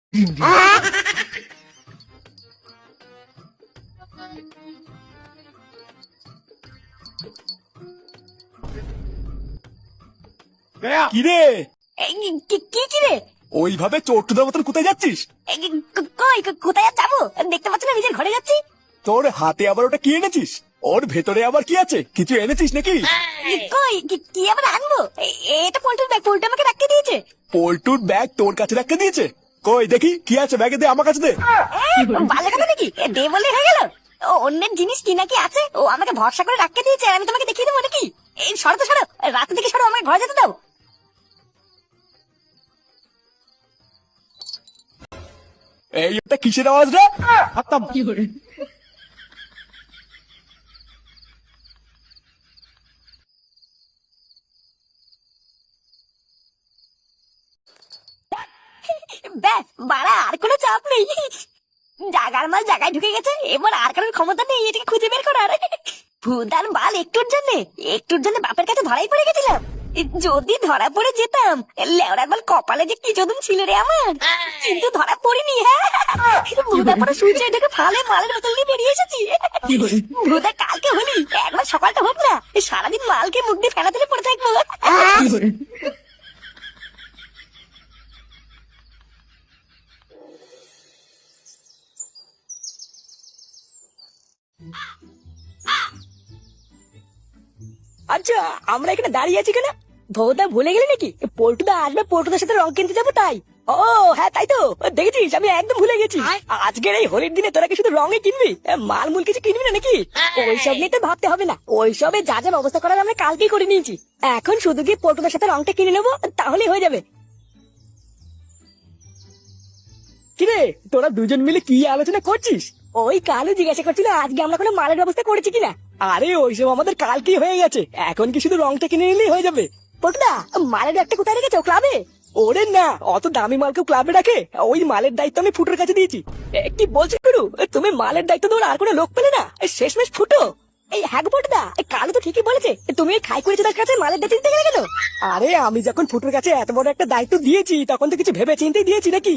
কিরে কি কি রে? ওইভাবে চোরটুদার মতন কোথায় যাচ্ছিস? কই কোথায় আর যাবো? দেখতে পাচ্ছ না নিজের ঘরে যাচ্ছি। তোর হাতে আবার ওটা কি এনেছিস? ওর ভেতরে আবার কি আছে? কিছু এনেছিস নাকি? কই কি আবার আনবো? এটা পল্টুর ব্যাগ, পল্টু আমাকে রাখতে দিয়েছে। পল্টুর ব্যাগ তোর কাছে রাখতে দিয়েছে? কই দেখি কি আছে ব্যাগে, দে আমার কাছে দে। ভালো কথা নাকি? দে বলে হয়ে গেল? ও অন্যের জিনিস কি নাকি আছে, ও আমাকে ভরসা করে রাখতে দিয়েছে, আমি তোমাকে দেখিয়ে দেবো নাকি? এই সরো তো সরো, রাতে থেকে সরো, আমাকে ঘরে যেতে দাও। এই ওটা কিসের আওয়াজ রে? ব্যাস বাড়া, আর কোনো চাপ নেই। জাগার মাল জায়গায় ঢুকে গেছে, এবার আর কারোর ক্ষমতা নেই এটাকে খুঁজে বের করার। ভুদান বাল একটুর জন্য বাপের কাছে ধরাই পড়ে গেছিলাম। যদি ধরা পড়ে যেতাম, লেওড়ার বাল কপালে যে কি যদুন ছিল রে আমার, কিন্তু ধরা পড়িনি। হ্যাঁ, ভুদা পরে সূর্য ঢুকে ফালে মালের বোতল নিয়ে বেরিয়ে এসেছি। ভুদা কালকে হলি, একবার সকালটা হোক না, সারাদিন মালকে মুখ দিয়ে ফেলা তুলে পড়ে থাকবো। আচ্ছা, আমরা এখানে দাঁড়িয়ে আছি কেন? ভোদা ভুলে গেলে নাকি পল্টুদা আসবে, পল্টুদার সাথে রং কিনতে যাবো তাই? ও হ্যাঁ, তাই তো দেখেছিস, আমি একদম ভুলে গেছি। আজকের এই হোলির দিনে তোরা কি শুধু রঙে কিনবি, মাল মূল কিছু কিনবি না নাকি? ওইসব নিয়ে তো ভাবতে হবে না, ওইসবে যা যা ব্যবস্থা করার আমরা কালকেই করে নিয়েছি। এখন শুধু গিয়ে পল্টুদার সাথে রংটা কিনে নেবো, তাহলেই হয়ে যাবে। কিরে, তোরা দুজন মিলে কি আলোচনা করছিস? ওই কালু জিজ্ঞাসা করছিল আজকে আমরা কোনো মালের ব্যবস্থা করেছি কিনা। আরে ওইসব আমাদের কালকেই হয়ে গেছে, এখন কি শুধু রংটা কিনে নিলেই হয়ে যাবে। পটুদা, মালের ব্যাগটা কোথায় রেখেছো? ক্লাবে? ওরে না, অত দামি মালকেও ক্লাবে রাখে? ওই মালের দায়িত্ব আমি ফুটোর কাছে দিয়েছি। কি বলছো গুরু, তুমি মালের দায়িত্ব দেওয়ার আর কোনো লোক পেলে না? শেষমেশ ফুটো। এই হ্যাঁ পটুদা, কালু তো ঠিকই বলেছে, তুমি খাই করেছো তার কাছে মালের দায়িত্ব দিতে গেলে কেন? আরে আমি যখন ফুটোর কাছে এত বড় একটা দায়িত্ব দিয়েছি, তখন তো কিছু ভেবে চিন্তেই দিয়েছি নাকি?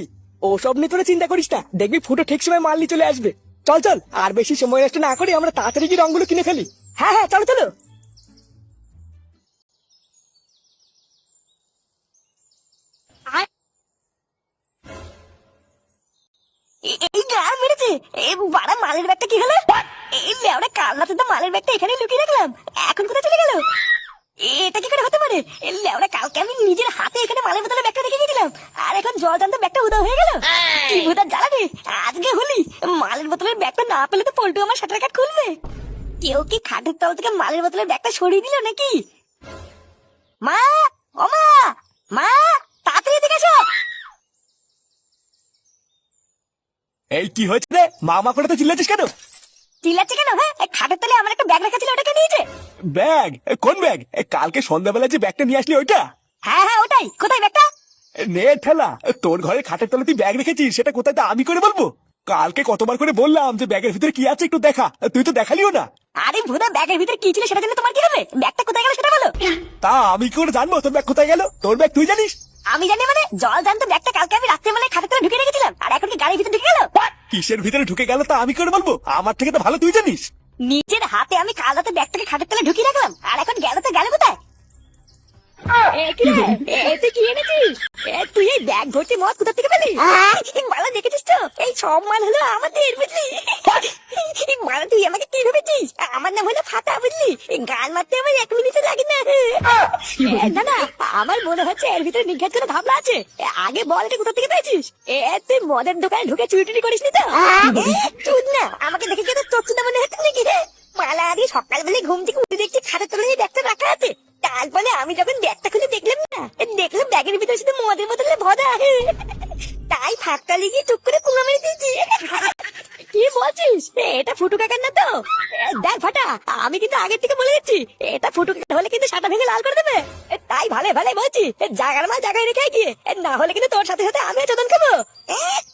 ওসব নিয়ে তোরা চিন্তা করিস না, দেখবি ফুটো ঠিক সময় মাল নিয়ে চলে আসবে। চল চল, আর বেশি সময় নষ্ট না করে আমরা তাড়াতাড়ি কি রংগুলো কিনে ফেলি। হ্যাঁ হ্যাঁ, চলো চলো। এই গার মেরেছে, এই বাড়া মালের ব্যাগটা কি হলো? এই লেওড়া কাল রাতে তো মালের ব্যাগটা এখানে লুকিয়ে রাখলাম, এখন কোথায় চলে গেল? এটা কি করে হতে পারে? লেওড়া কালকে আমি নিজের হাতে এখানে মালের বোতলে ব্যাগটা রেখে গেছিলাম, আর এখন জল জানতো ব্যাগটা উধাও হয়ে গেল। কি ভূতার জ্বালা রে, আজকে হলি মালের বোতলের ব্যাগটা না পেলে তো পল্টু আমার শাটার কাট খুলবে। কেউ কি খাটের তল থেকে মালের বোতলের ব্যাগটা সরিয়ে দিল নাকি? মা, ও মা, মা, তাড়াতাড়ি এদিকে এসো। এই কি হয়েছে রে? মা করে তো চিল্লাচ্ছিস কেন? চিল্লাচ্ছে কেন? হ্যাঁ, খাটের তলে আমার একটা ব্যাগ রাখা ছিল, ওটাকে নিয়েছে। ব্যাগ? কোন ব্যাগ? কালকে সন্ধ্যাবেলা যে ব্যাগটা নিয়ে আসলি ওইটা? হ্যাঁ হ্যাঁ ওটাই। কোথায় ব্যাগটা? নে ঠেলা, তোর ঘরে খাটের তলে তুই ব্যাগ রেখেছিস, সেটা কোথায় তা আমি করে বলবো? কালকে কতবার করে বললাম যে ব্যাগের ভিতরে কি আছে একটু দেখা, তুই তো দেখালিও না। আরে ভুদা, ব্যাগের ভিতরে কি ছিল সেটা জেনে তোমার কি হবে? ব্যাগটা কোথায় গেল সেটা বলো। তা আমি কি করে জানবো তোর ব্যাগ কোথায় গেল? তোর ব্যাগ তুই জানিস? আমি জানি মানে? জল জানতো ব্যাগটা কালকে আমি রাত্রেবেলায় খাটের তলে ঢুকে রেখেছিলাম, আর এখন কি গাড়ির ভিতরে ঢুকে গেল? কিসের ভিতরে ঢুকে গেল তা আমি করে বলবো? আমার থেকে তো ভালো তুই জানিস। নিজের হাতে আমি কাল রাতে ব্যাগটাকে খাটের তলে ঢুকিয়ে রাখলাম, আর এখন গেল তো গেল কোথায়? তুই কি এনেছিস? তুই এই ব্যাগ ভর্তি মদ কোথা থেকে পেলি? মালা দেখেছিস তো, এই সব মাল হলো আমাদের, বুঝলি? মালা তুই আমাকে কি ভেবেছিস? আমার নাম হলো ফাটা, বুঝলি? গান মারতে আমার 1 মিনিট লাগে না। দাদা, আমার মনে হচ্ছে এর ভিতরে নিঘাত কোনো ভাবনা আছে। আগে বল, এটা কোথা থেকে পেয়েছিস? তুই মদের দোকানে ঢুকে চুরি টুরি করিসনি তো? চুদ না, আমাকে দেখে কি তোর চুদা মনে হচ্ছে নাকি রে? মালা আগে সকালবেলায় ঘুম থেকে উঠে দেখছি খাটের তলায় ব্যাগটা রাখা আছে। তারপরে আমি যখন ব্যাগটা খুলে দেখলাম ব্যাগের ভিতরে শুধু মদের বোতলে ভরা। তাই ফাঁকা লেগে টুক করে পুঙ্গা মেরে দিয়েছি। কি বলছিস? এটা ফুটু কাকার না তো? দেখ ফাটা, আমি কিন্তু আগের থেকে বলে দিচ্ছি, এটা ফুটু কাকা হলে কিন্তু সাটা ভেঙে লাল করে দেবে। তাই ভালো ভালো বলছি, জাগার মাল জায়গায় রেখে গিয়ে, না হলে কিন্তু তোর সাথে সাথে আমিও চোদন খাবো।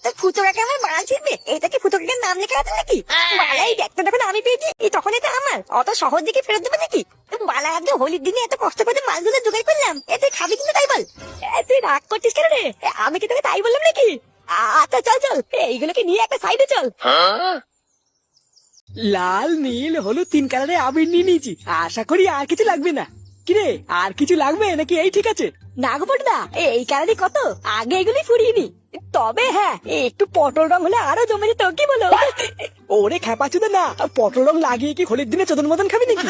তো ফুটু কাকা আমার মাল ছিড়বে, এটা কি ফুটু কাকার নাম লেখা আছে নাকি? মালাই ব্যাগটা যখন আমি পেয়েছি তখন এটা আমার, অত সহজ দিকে ফেরত দেবে নাকি? মালা আজকে হোলির দিনে এত কষ্ট করে মালগুলো জোগাড় করলাম, এতে খাবি কিন্তু তাই বল। তুই রাগ করছিস কেন রে? আমি কি তোকে তাই বললাম নাকি? আচ্ছা চল চল, এইগুলোকে নিয়ে একটা সাইডে চল। লাল নীল হলুদ 3 কালারে আবির নিয়ে নিয়েছি, আশা করি আর কিছু লাগবে না। কিরে, আর কিছু লাগবে নাকি এই ঠিক আছে? না গো পটদা, এই কালারই কত, আগে এগুলি ফুরিয়ে নি। তবে হ্যাঁ, একটু পটল রং হলে আরো জমে যেত, কি বলো? ওরে খেপাচুদে না, পটল রং লাগিয়ে কি হোলির দিনে চোদন মতন খাবি নাকি?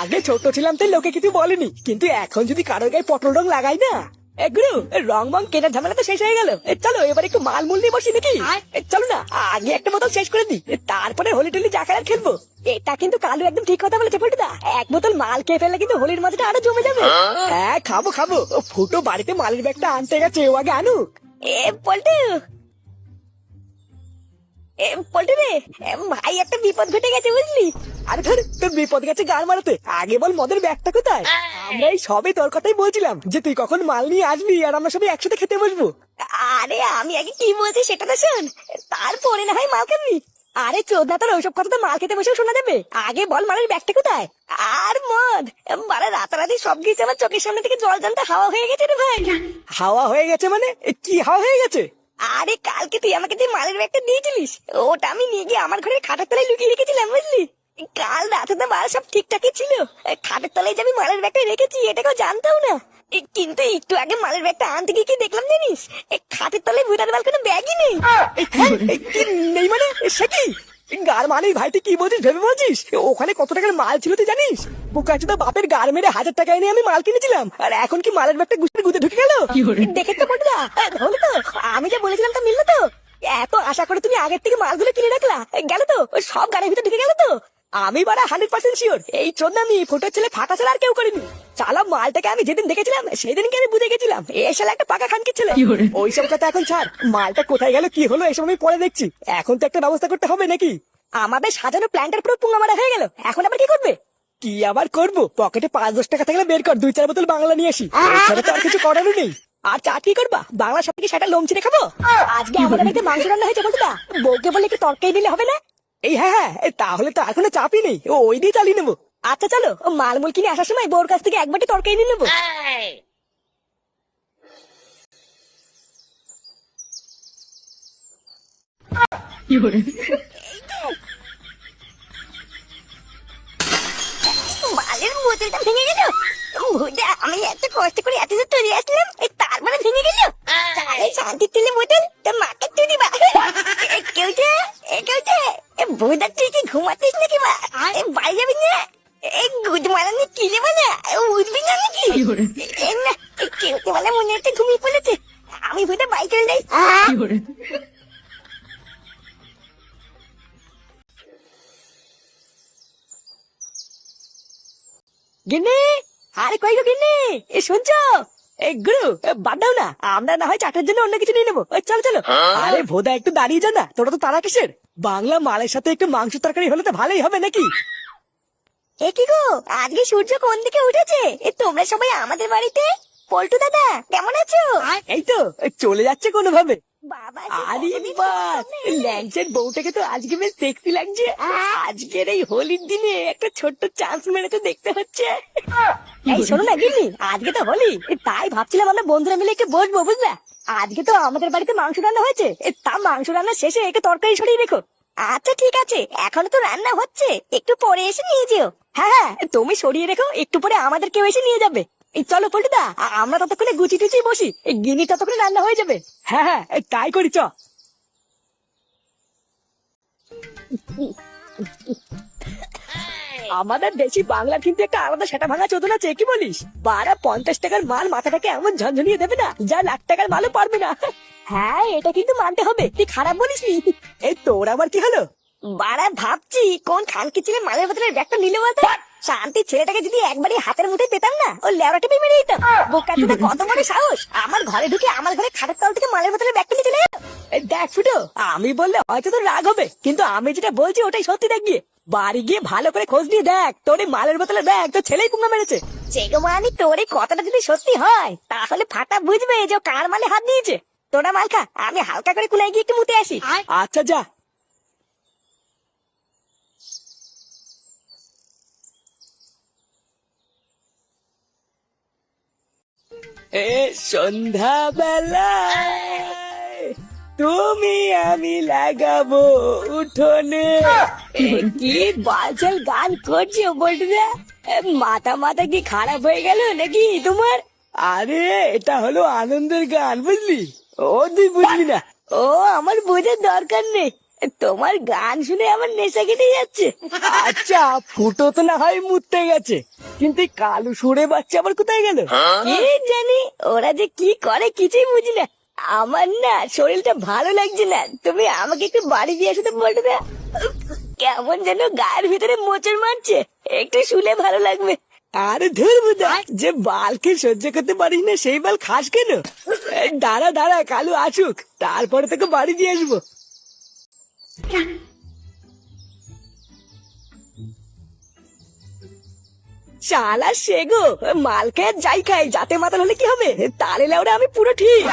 আগে ছোট ছিলাম তাই লোকে কিছু বলেনি, কিন্তু এখন যদি কারোর গায়ে পটল রং লাগাই না, এগুলো রং বং কেনার ঝামেলা তো শেষ হয়ে গেল। চলো এবার একটু মাল মূল নিয়ে বসি নাকি? চলো না, আগে একটা বোতল শেষ করে দিই, তারপরে হোলি টোলি যা খেলার খেলবো। এটা কিন্তু কালু একদম ঠিক কথা বলেছে পটদা, এক বোতল মাল খেয়ে ফেললে কিন্তু হোলির মজাটা আরো জমে যাবে। হ্যাঁ খাবো খাবো, ফুটো বাড়িতে মালের ব্যাগটা আনতে গেছে, ও আগে আনুক। এ পল্টু, পল্টু রে, ভাই একটা বিপদ ঘটে গেছে বুঝলি। আরে ধর, তোর বিপদ গেছে গান মারাতে, আগে বল মদের ব্যাগটা কোথায়? আমরা এই সবে তোর কথাই বলছিলাম যে তুই কখন মাল নিয়ে আসবি আর আমরা সবাই একসাথে খেতে বসবো। আরে আমি আগে কি বলছি সেটা তো শোন, তারপরে না হয় মাল খাবি। আরে চোদনা, তোর ওইসব কথা তো মাল খেতে বসেও শোনা যাবে, আগে বল মালের ব্যাগটা কোথায়? আর মদ, বারে রাতারাতি সব কিছু আমার চোখের সামনে থেকে জল জানতে হাওয়া হয়ে গেছে রে ভাই। হাওয়া হয়ে গেছে মানে? কি হাওয়া হয়ে গেছে? আরে কালকে তুই আমাকে যে মালের ব্যাগটা দিয়েছিলিস, ওটা আমি নিয়ে গিয়ে আমার ঘরের খাটের তলায় লুকিয়ে রেখেছিলাম বুঝলি। কাল রাতে তো মাল সব ঠিকঠাকই ছিল, খাটের তলায় যে আমি মালের ব্যাগটা রেখেছি এটা কেউ জানতাম না। কিন্তু একটু আগে মালের ব্যাগটা আনতে গিয়ে কি দেখলাম জানিস, খাটের তলায় ভুটার মাল কোনো ব্যাগই নেই। কি নেই মানে? সে কি গার মানে? ভাই তুই কি বলছিস ভেবে বলছিস? ওখানে কত টাকার মাল ছিল তুই জানিস? বুকাচুদা বাপের গার মেরে 1000 টাকা এনে আমি মাল কিনেছিলাম, আর এখন কি মালের ব্যাগটা গুতে ঢুকে গেল? দেখে তো পটদা, হলো তো, আমি যা বলেছিলাম তা মিললো তো। এত আশা করে তুমি আগের থেকে মালগুলো কিনে রাখলা, গেল তো সব গাড়ির ভিতরে ঢুকে গেল তো। আমি বারা 100% শিওর এই চোদনামি ফটো ছেলে ফাটা ছেলে আর কেউ করেনি। চালা মালটাকে আমি যেদিন দেখেছিলাম সেদিনকে আমি বুঝে গেছিলাম এ শালা একটা পাকা খানকি ছেলে। ওইসব কথা এখন ছাড়, মালটা কোথায় গেল কি হলো এসব আমি পরে দেখছি, এখন তো একটা ব্যবস্থা করতে হবে নাকি? আমাদের সাজানো প্ল্যানটার পুরো পুঙ্গা মারা হয়ে গেল, এখন আবার কি করবে? কি আবার করবো, পকেটে 5-10 টাকা থাকলে বের কর, 2-4 বোতল বাংলা নিয়ে আসি, এছাড়া তো আর কিছু করারও নেই। আর চা কি করবা, বাংলা সব থেকে সেটা লোম ছিঁড়ে খাবো? আজকে আমাদের বাড়িতে মাংস রান্না হয়েছে বলতো, বউকে বলে একটু তরকারি দিলে হবে না? এই হ্যাঁ হ্যাঁ, তাহলে তো আর কোনো চাপই নেই, ওই দিয়ে চালিয়ে নেবো। আচ্ছা চলো, মালমূল কিনে আসার সময় বউর কাছ থেকে এক বাটি তরকারি নিয়ে নেবো। মালের বোতলটা ভেঙে গেল, ভুদা আমি এত কষ্ট করে এত দূর তৈরি আসলাম, তারপরে ভেঙে গেল। তাহলে শান্তির তেলে বোতল তো মাকে তুই দিবা। কেউতে কেউতে ভুদা, তুই কি ঘুমাতিস নাকি মা? বাড়ি যাবি না? গুড মারানি কিলে বলে উঠবি না নাকি? না, কেউতে মানে মনে হচ্ছে ঘুমিয়ে পড়েছে, আমি ভুদা বাইক চলে যাই। গিন্নি, আরে কই গো গিন্নি, এ শুনছো? এই গুরু বাদ দাও না, আমরা না হয় চাটের জন্য অন্য কিছু নিয়ে নেবো, চলো চলো। আরে ভোদা একটু দাঁড়িয়ে যা না, তোরা তো তারা কিসের? বাংলা মালের সাথে একটু মাংস তরকারি হলে তো ভালোই হবে নাকি? এ কি গো, আজকে সূর্য কোন দিকে উঠেছে? তোমরা সবাই আমাদের বাড়িতে। পল্টু দাদা কেমন আছো? এই তো চলে যাচ্ছে কোনো ভাবে। বাবা, আরে বাস, ল্যাংচের বউটাকে তো আজকে বেশ সেক্সি লাগছে। আজকের এই হোলির দিনে একটা ছোট্ট চান্স মেরে তো দেখতে হচ্ছে। এই শোনো না গিন্নি, আজকে তো হোলি, তাই ভাবছিলাম আমরা বন্ধুরা মিলে একটু বসবো বুঝলা। আজকে তো আমাদের বাড়িতে মাংস রান্না হয়েছে, তা মাংস রান্না শেষে একটু তরকারি সরিয়ে রেখো। আচ্ছা ঠিক আছে, এখনো তো রান্না হচ্ছে, একটু পরে এসে নিয়ে যেও। হ্যাঁ হ্যাঁ, তুমি সরিয়ে রেখো, একটু পরে আমাদের কেউ এসে নিয়ে যাবে। এই চলো পল্টুদা, আমরা ততক্ষণে গুচি টুচি বসি, এই গিনি ততক্ষণে রান্না হয়ে যাবে। হ্যাঁ হ্যাঁ, তাই করি চ। আমাদের দেশি বাংলার কিন্তু একটা আলাদা সেটা ভাঙা চোদন আছে, কি বলিস? 50 টাকার মাল মাথাটাকে এমন ঝনঝনিয়ে দেবে না, যা লাখ টাকার মালও পারবে না। হ্যাঁ, এটা কিন্তু মানতে হবে, তুই খারাপ বলিসনি। এই তোর আবার কি হলো? বাড়া ভাবছি কোন খানকি ছেলে মালের বদলে ব্যাগটা নিলে বলতো। শান্তি ছেলেটাকে যদি একবারই হাতের মুঠে পেতাম না, ও লেওড়া টিপে মেরে দিতাম। বোকা চোদা কত বড় সাহস, আমার ঘরে ঢুকে আমার ঘরে খাটের তল থেকে মালের বদলে ব্যাগটা নিয়ে চলে গেল। এই দেখ ফুটো, আমি বললে হয়তো তোর রাগ হবে, কিন্তু আমি যেটা বলছি ওটাই সত্যি। দেখ গিয়ে বাড়ি গিয়ে ভালো করে খোঁজ নিয়ে দেখ, তোর এই মালের বোতলে দেখ তোর ছেলেই পুঙ্গা মেরেছে। চেগমানি, তোর এই কথাটা যদি সত্যি হয় তাহলে ফাটা বুঝবে যে ও কার মালে হাত দিয়েছে। তোরা মাল খা, আমি হালকা করে কুলাই গিয়ে একটু মুতে আসি। আচ্ছা যা। এ সন্ধ্যাবেলা তুমি আমি লাগাবো উঠোনে। কি বালছাল গান করছো বলটুদা? মাথা মাথা কি খারাপ হয়ে গেল নাকি তোমার? আরে এটা হলো আনন্দের গান, বুঝলি? ও তুই বুঝলি না? ও আমার বোঝার দরকার নেই, তোমার গান শুনে আমার নেশা কেটে যাচ্ছে। আচ্ছা, ফুটো তো না হয় মুততে গেছে, কিন্তু এই কালু সুরে বাচ্চা আবার কোথায় গেল? কি জানি ওরা যে কি করে কিছুই বুঝি না। আমার না শরীরটা ভালো লাগছে না, তুমি আমাকে একটু বাড়ি দিয়ে আসো তো বলটুদা। কেমন যেন গায়ের ভিতরে মোচড় মারছে, একটু শুলে ভালো লাগবে। আরে ধর বুদা, যে বালকে সহ্য করতে পারিস না সেই বাল খাস কেন? এই দাঁড়া দাঁড়া, কালু আসুক, তারপরে তোকে বাড়ি দিয়ে আসবো। শালা সেগো, মাল খেয়ে যাই খাই, যাতে মাতাল হলে কি হবে? তাহলে ওরা আমি পুরো ঠিক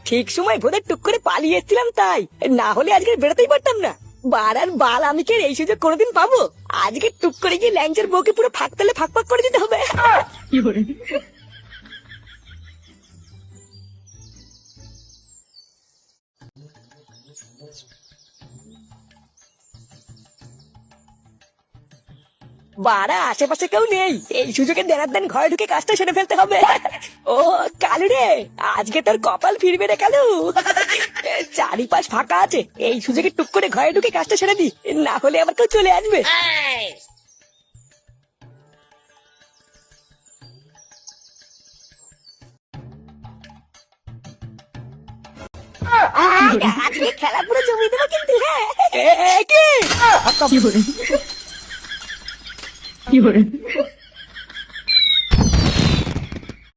ঠিক সময় ভোদের টুক করে পালিয়ে এসেছিলাম, তাই না হলে আজকে বেরোতেই পারতাম না। বাড়ার বাল, আমি কি এই সুযোগ কোনোদিন পাবো? আজকে টুক করে গিয়ে ল্যাংচার বউকে পুরো ফাঁক তালে ফাঁক ফাঁক করে দিতে হবে। বাড়া, আশেপাশে কেউ নেই, এই সুযোগে দেনার দেন ঘরে ঢুকে কাজটা সেরে ফেলতে হবে। ও কালু রে, আজকে তোর কপাল ফিরবে রে কালু। চারিপাশ ফাঁকা আছে, এই সুযোগে টুক করে ঘরে ঢুকে কাজটা সেরে দি, না হলে আবার কেউ চলে আসবে। আজকে খেলা পুরো জমিয়ে দেবো কিন্তু। হ্যাঁ, এ, কি? কি hore